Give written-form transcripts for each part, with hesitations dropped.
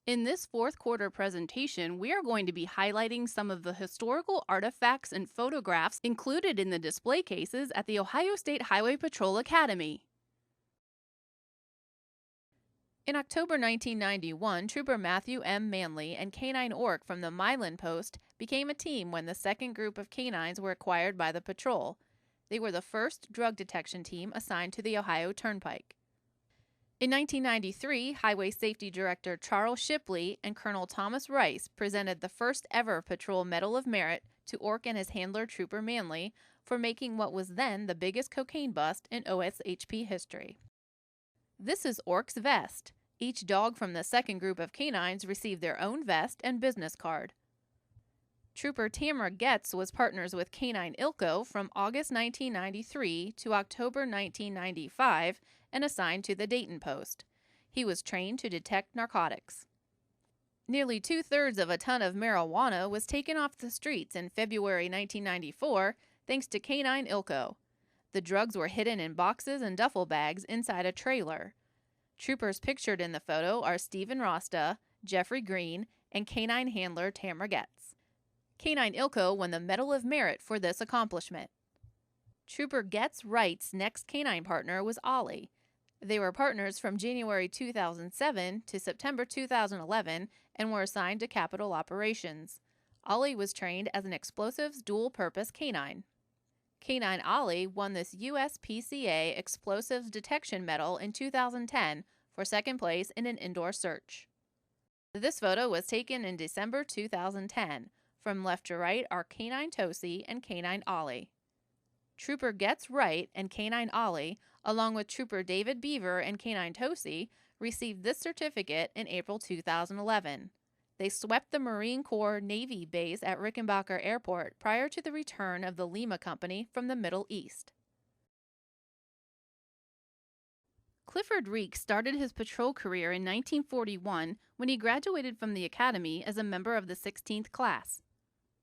In this fourth quarter presentation, we are going to be highlighting some of the historical artifacts and photographs included in the display cases at the Ohio State Highway Patrol Academy. In October 1991, Trooper Matthew M. Manley and Canine Ork from the Milan Post became a team when the second group of canines were acquired by the patrol. They were the first drug detection team assigned to the Ohio Turnpike. In 1993, Highway Safety Director Charles Shipley and Colonel Thomas Rice presented the first ever Patrol Medal of Merit to Ork and his handler Trooper Manley for making what was then the biggest cocaine bust in OSHP history. This is Ork's vest. Each dog from the second group of canines received their own vest and business card. Trooper Tamara Getz was partners with Canine Ilko from August 1993 to October 1995 and assigned to the Dayton Post. He was trained to detect narcotics. Nearly 2/3 of a ton of marijuana was taken off the streets in February 1994 thanks to Canine Ilko. The drugs were hidden in boxes and duffel bags inside a trailer. Troopers pictured in the photo are Stephen Rosta, Jeffrey Green, and canine handler Tamara Getz. Canine Ilko won the Medal of Merit for this accomplishment. Trooper Getz Wright's next canine partner was Ollie. They were partners from January 2007 to September 2011 and were assigned to Capital Operations. Ollie was trained as an explosives dual-purpose canine. Canine Ollie won this USPCA Explosives Detection Medal in 2010 for second place in an indoor search. This photo was taken in December 2010. From left to right are Canine Tosi and Canine Ollie. Trooper Getz Wright and Canine Ollie, along with Trooper David Beaver and Canine Tosi, received this certificate in April 2011. They swept the Marine Corps Navy base at Rickenbacker Airport prior to the return of the Lima Company from the Middle East. Clifford Recker started his patrol career in 1941 when he graduated from the academy as a member of the 16th class.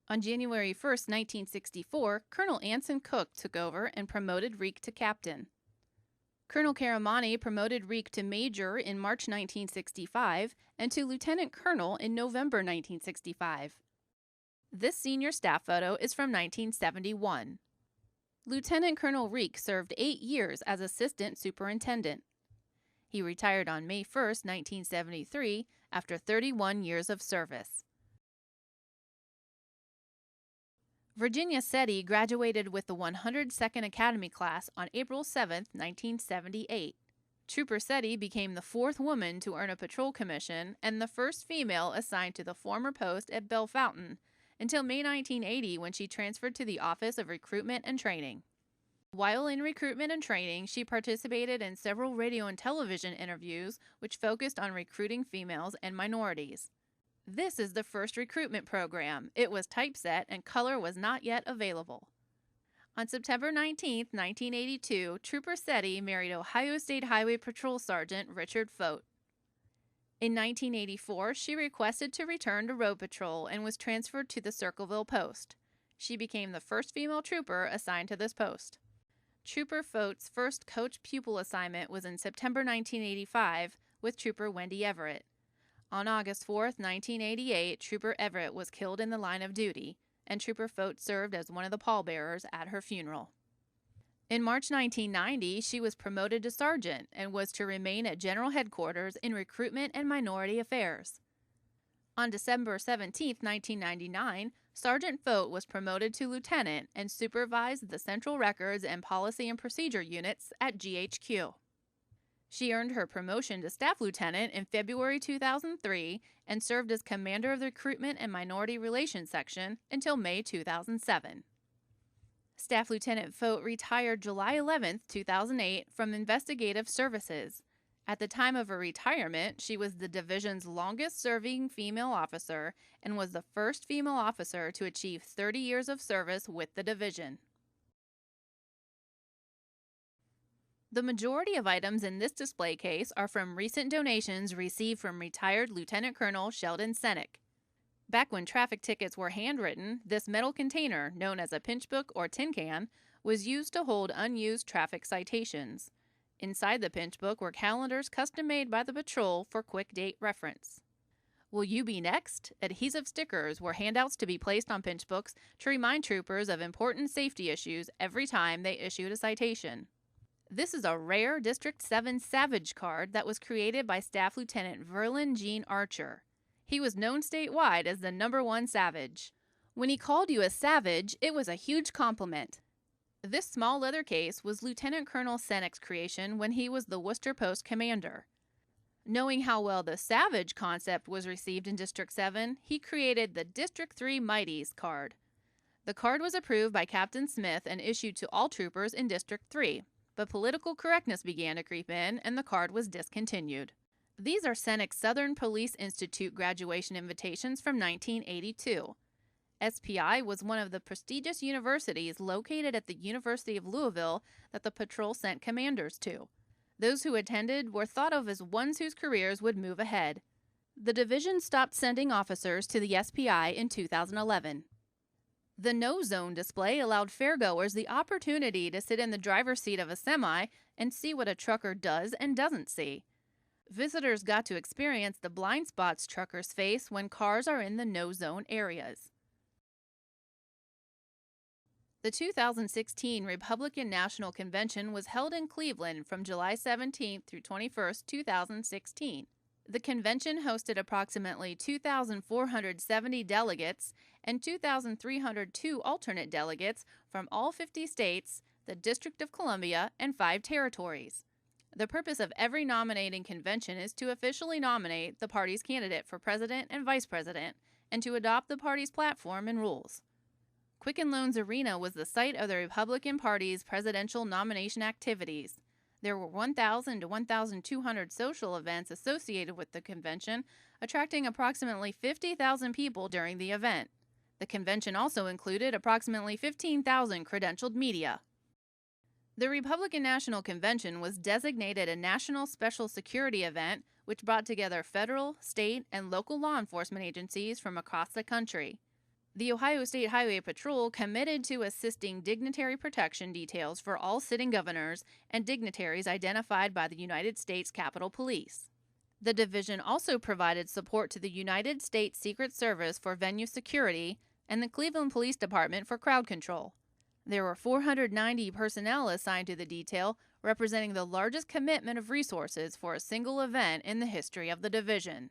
On January 1, 1964, Colonel Anson Cook took over and promoted Recker to captain. Colonel Karamani promoted Recker to major in March 1965 and to lieutenant colonel in November 1965. This senior staff photo is from 1971. Lieutenant Colonel Recker served 8 years as assistant superintendent. He retired on May 1, 1973, after 31 years of service. Virginia Setti graduated with the 102nd Academy class on April 7, 1978. Trooper Setti became the 4th woman to earn a patrol commission and the first female assigned to the former post at Bellefontaine until May 1980 when she transferred to the Office of Recruitment and Training. While in recruitment and training, she participated in several radio and television interviews which focused on recruiting females and minorities. This is the first recruitment program. It was typeset and color was not yet available. On September 19, 1982, Trooper Setti married Ohio State Highway Patrol Sergeant Richard Fote. In 1984, she requested to return to road patrol and was transferred to the Circleville post. She became the first female trooper assigned to this post. Trooper Fote's first coach-pupil assignment was in September 1985 with Trooper Wendy Everett. On August 4, 1988, Trooper Everett was killed in the line of duty, and Trooper Fote served as one of the pallbearers at her funeral. In March 1990, she was promoted to sergeant and was to remain at General Headquarters in Recruitment and Minority Affairs. On December 17, 1999, Sergeant Fote was promoted to lieutenant and supervised the Central Records and Policy and Procedure units at GHQ. She earned her promotion to staff lieutenant in February 2003 and served as commander of the Recruitment and Minority Relations Section until May 2007. Staff Lieutenant Fote retired July 11, 2008 from investigative services. At the time of her retirement, she was the division's longest-serving female officer and was the first female officer to achieve 30 years of service with the division. The majority of items in this display case are from recent donations received from retired Lieutenant Colonel Sheldon Sennick. Back when traffic tickets were handwritten, this metal container, known as a pinch book or tin can, was used to hold unused traffic citations. Inside the pinch book were calendars custom-made by the patrol for quick date reference. Will you be next? Adhesive stickers were handouts to be placed on pinch books to remind troopers of important safety issues every time they issued a citation. This is a rare District 7 Savage card that was created by Staff Lieutenant Verlin Gene Archer. He was known statewide as the #1 Savage. When he called you a savage, it was a huge compliment. This small leather case was Lieutenant Colonel Senek's creation when he was the Worcester Post commander. Knowing how well the Savage concept was received in District 7, he created the District 3 Mighties card. The card was approved by Captain Smith and issued to all troopers in District 3, but political correctness began to creep in and the card was discontinued. These are Senek's Southern Police Institute graduation invitations from 1982. SPI was one of the prestigious universities located at the University of Louisville that the patrol sent commanders to. Those who attended were thought of as ones whose careers would move ahead. The division stopped sending officers to the SPI in 2011. The No Zone display allowed fairgoers the opportunity to sit in the driver's seat of a semi and see what a trucker does and doesn't see. Visitors got to experience the blind spots truckers face when cars are in the No Zone areas. The 2016 Republican National Convention was held in Cleveland from July 17 through 21, 2016. The convention hosted approximately 2,470 delegates and 2,302 alternate delegates from all 50 states, the District of Columbia, and 5 territories. The purpose of every nominating convention is to officially nominate the party's candidate for president and vice president, and to adopt the party's platform and rules. Quicken Loans Arena was the site of the Republican Party's presidential nomination activities. There were 1,000 to 1,200 social events associated with the convention, attracting approximately 50,000 people during the event. The convention also included approximately 15,000 credentialed media. The Republican National Convention was designated a national special security event which brought together federal, state, and local law enforcement agencies from across the country. The Ohio State Highway Patrol committed to assisting dignitary protection details for all sitting governors and dignitaries identified by the United States Capitol Police. The division also provided support to the United States Secret Service for venue security and the Cleveland Police Department for crowd control. There were 490 personnel assigned to the detail, representing the largest commitment of resources for a single event in the history of the division.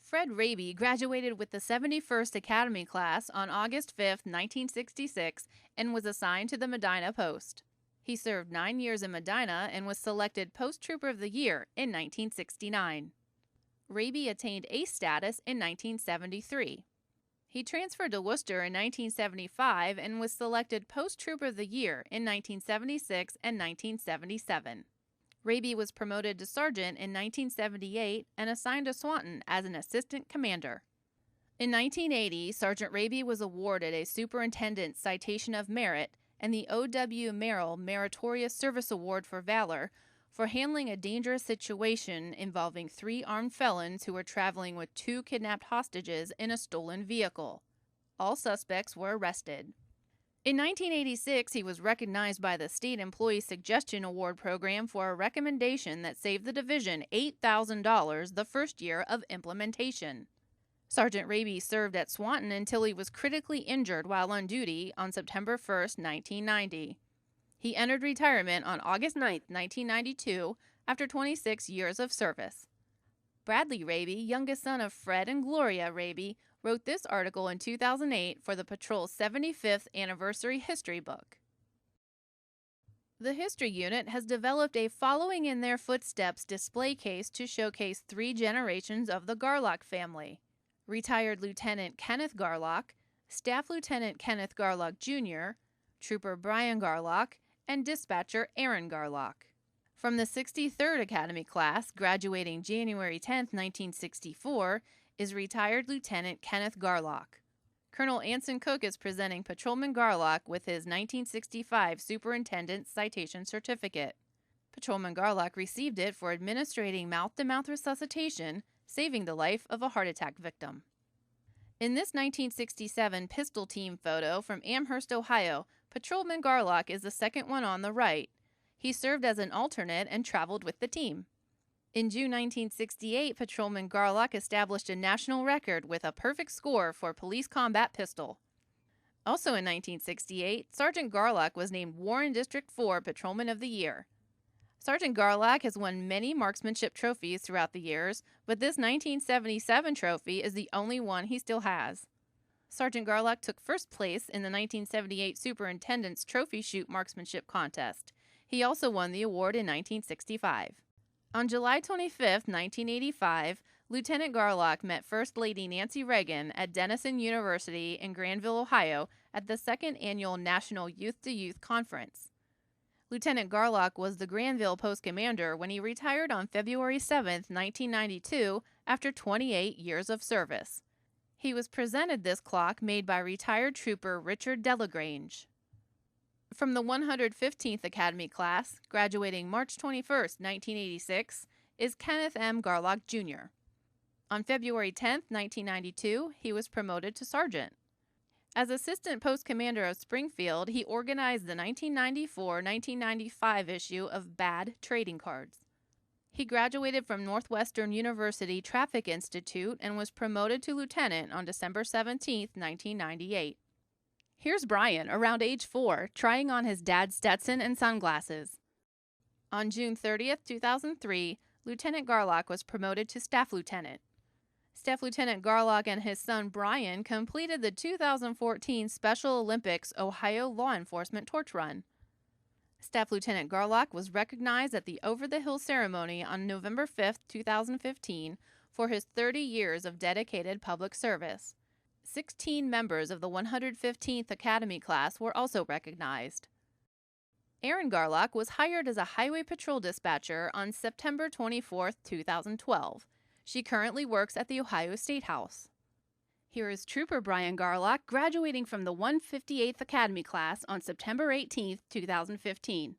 Fred Raby graduated with the 71st Academy class on August 5, 1966, and was assigned to the Medina Post. He served 9 years in Medina and was selected Post Trooper of the Year in 1969. Raby attained ace status in 1973. He transferred to Worcester in 1975 and was selected Post Trooper of the Year in 1976 and 1977. Raby was promoted to sergeant in 1978 and assigned to Swanton as an assistant commander. In 1980, Sergeant Raby was awarded a Superintendent's Citation of Merit and the O.W. Merrill Meritorious Service Award for Valor for handling a dangerous situation involving 3 armed felons who were traveling with 2 kidnapped hostages in a stolen vehicle. All suspects were arrested. In 1986, he was recognized by the State Employee Suggestion Award Program for a recommendation that saved the division $8,000 the first year of implementation. Sergeant Raby served at Swanton until he was critically injured while on duty on September 1, 1990. He entered retirement on August 9, 1992, after 26 years of service. Bradley Raby, youngest son of Fred and Gloria Raby, wrote this article in 2008 for the Patrol's 75th Anniversary History book. The History Unit has developed a Following in Their Footsteps display case to showcase 3 generations of the Garlock family: retired Lieutenant Kenneth Garlock, Staff Lieutenant Kenneth Garlock Jr., Trooper Brian Garlock, and Dispatcher Aaron Garlock. From the 63rd Academy class, graduating January 10, 1964, is retired Lieutenant Kenneth Garlock. Colonel Anson Cook is presenting Patrolman Garlock with his 1965 Superintendent's Citation Certificate. Patrolman Garlock received it for administrating mouth-to-mouth resuscitation, saving the life of a heart attack victim. In this 1967 pistol team photo from Amherst, Ohio, Patrolman Garlock is the second one on the right. He served as an alternate and traveled with the team. In June 1968, Patrolman Garlock established a national record with a perfect score for police combat pistol. Also in 1968, Sergeant Garlock was named Warren District 4 Patrolman of the Year. Sergeant Garlock has won many marksmanship trophies throughout the years, but this 1977 trophy is the only one he still has. Sergeant Garlock took first place in the 1978 Superintendent's Trophy Shoot Marksmanship Contest. He also won the award in 1965. On July 25, 1985, Lieutenant Garlock met First Lady Nancy Reagan at Denison University in Granville, Ohio, at the second annual National Youth-to-Youth Conference. Lieutenant Garlock was the Granville post commander when he retired on February 7, 1992, after 28 years of service. He was presented this clock made by retired trooper Richard Delagrange. From the 115th Academy class, graduating March 21, 1986, is Kenneth M. Garlock, Jr. On February 10, 1992, he was promoted to sergeant. As assistant post commander of Springfield, he organized the 1994-1995 issue of Bad Trading Cards. He graduated from Northwestern University Traffic Institute and was promoted to lieutenant on December 17, 1998. Here's Brian, around age 4, trying on his dad's Stetson and sunglasses. On June 30, 2003, Lieutenant Garlock was promoted to staff lieutenant. Staff Lieutenant Garlock and his son Brian completed the 2014 Special Olympics Ohio Law Enforcement Torch Run. Staff Lieutenant Garlock was recognized at the Over the Hill ceremony on November 5, 2015, for his 30 years of dedicated public service. 16 members of the 115th Academy class were also recognized. Erin Garlock was hired as a highway patrol dispatcher on September 24, 2012. She currently works at the Ohio State House. Here is Trooper Brian Garlock graduating from the 158th Academy class on September 18, 2015.